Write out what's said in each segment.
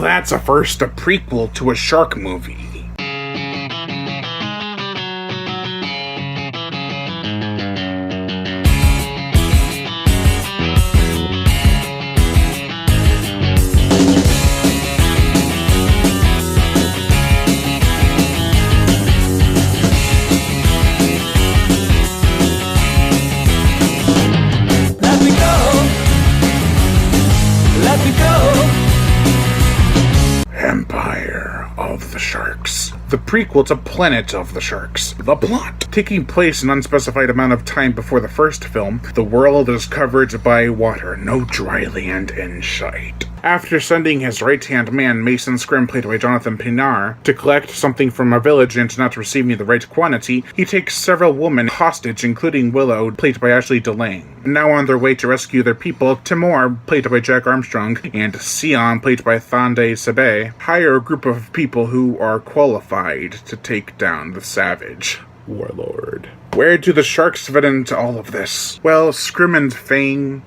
that's a prequel to a shark movie. Empire of the Sharks. The prequel to Planet of the Sharks. The plot. Taking place an unspecified amount of time before the first film, the world is covered by water, no dry land in sight. After sending his right-hand man, Mason Scrim, played by Jonathan Pinar, to collect something from a village and not receiving the right quantity, he takes several women hostage, including Willow, played by Ashley DeLange. Now on their way to rescue their people, Timur, played by Jack Armstrong, and Sion, played by Thande Sebe, hire a group of people who are qualified to take down the savage warlord. Where do the sharks fit into all of this? Well, Scrim and Fane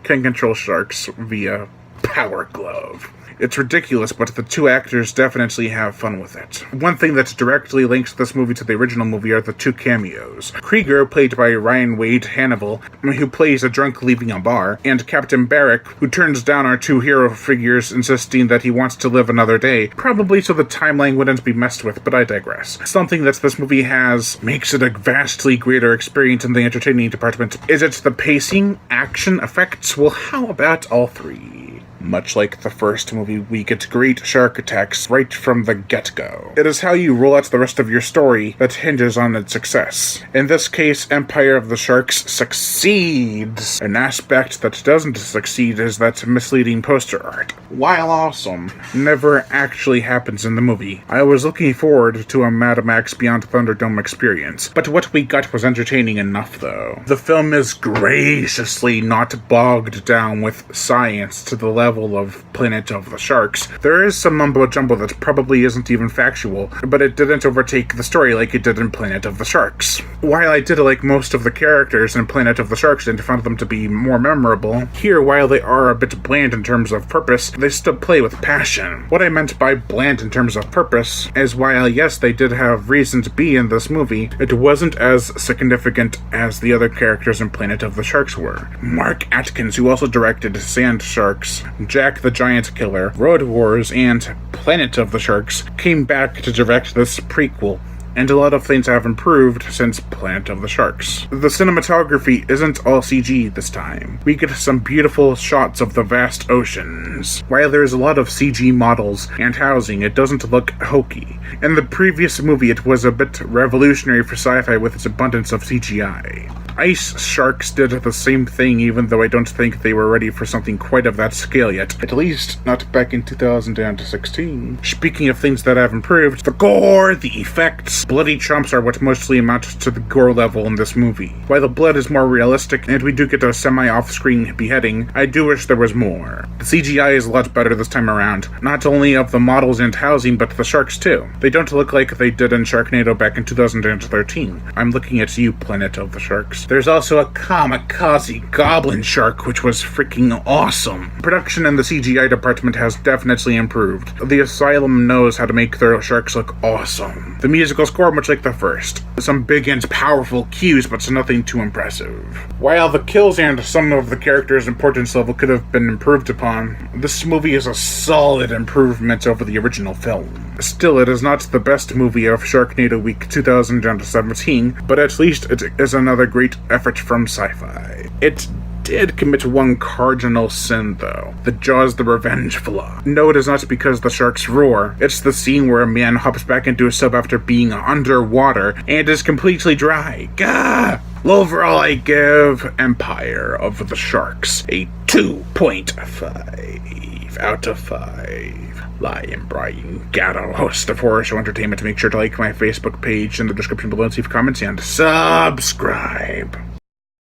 can control sharks via Power Glove. It's ridiculous, but the two actors definitely have fun with it. One thing that directly links this movie to the original movie are the two cameos. Krieger, played by Ryan Wade Hannibal, who plays a drunk leaving a bar, and Captain Barrick, who turns down our two hero figures, insisting that he wants to live another day, probably so the timeline wouldn't be messed with, but I digress. Something that this movie has makes it a vastly greater experience in the entertaining department. Is it the pacing, action, effects? Well, how about all three? Much like the first movie, we get great shark attacks right from the get-go. It is how you roll out the rest of your story that hinges on its success. In this case, Empire of the Sharks succeeds. An aspect that doesn't succeed is that misleading poster art. While awesome, never actually happens in the movie. I was looking forward to a Mad Max Beyond Thunderdome experience, but what we got was entertaining enough, though. The film is graciously not bogged down with science to the level of Planet of the Sharks. There is some mumbo-jumbo that probably isn't even factual, but it didn't overtake the story like it did in Planet of the Sharks. While I did like most of the characters in Planet of the Sharks and found them to be more memorable, here, while they are a bit bland in terms of purpose, they still play with passion. What I meant by bland in terms of purpose is while, yes, they did have reason to be in this movie, it wasn't as significant as the other characters in Planet of the Sharks were. Mark Atkins, who also directed Sand Sharks, Jack the Giant Killer, Road Wars, and Planet of the Sharks, came back to direct this prequel, and a lot of things have improved since Planet of the Sharks. The cinematography isn't all CG this time. We get some beautiful shots of the vast oceans. While there's a lot of CG models and housing, it doesn't look hokey. In the previous movie, it was a bit revolutionary for sci-fi with its abundance of CGI. Ice Sharks did the same thing, even though I don't think they were ready for something quite of that scale yet. At least, not back in 2016. Speaking of things that have improved, the gore, the effects, bloody chomps are what mostly amount to the gore level in this movie. While the blood is more realistic, and we do get a semi-off-screen beheading, I do wish there was more. The CGI is a lot better this time around, not only of the models and housing, but the sharks too. They don't look like they did in Sharknado back in 2013. I'm looking at you, Planet of the Sharks. There's also a kamikaze goblin shark, which was freaking awesome. Production in the CGI department has definitely improved. The Asylum knows how to make their sharks look awesome. The musical score, much like the first. Some big and powerful cues, but nothing too impressive. While the kills and some of the characters' importance level could have been improved upon, this movie is a solid improvement over the original film. Still, it is not the best movie of Sharknado Week 2017, but at least it is another great effort from sci-fi. It did commit one cardinal sin, though. The Jaws the Revenge flaw. No, it is not because the sharks roar. It's the scene where a man hops back into a sub after being underwater and is completely dry. Gah! Overall, I give Empire of the Sharks a 2.5 out of 5. I am Brian Gatto, host of Horror Show Entertainment. Make sure to like my Facebook page in the description below and leave comments and subscribe.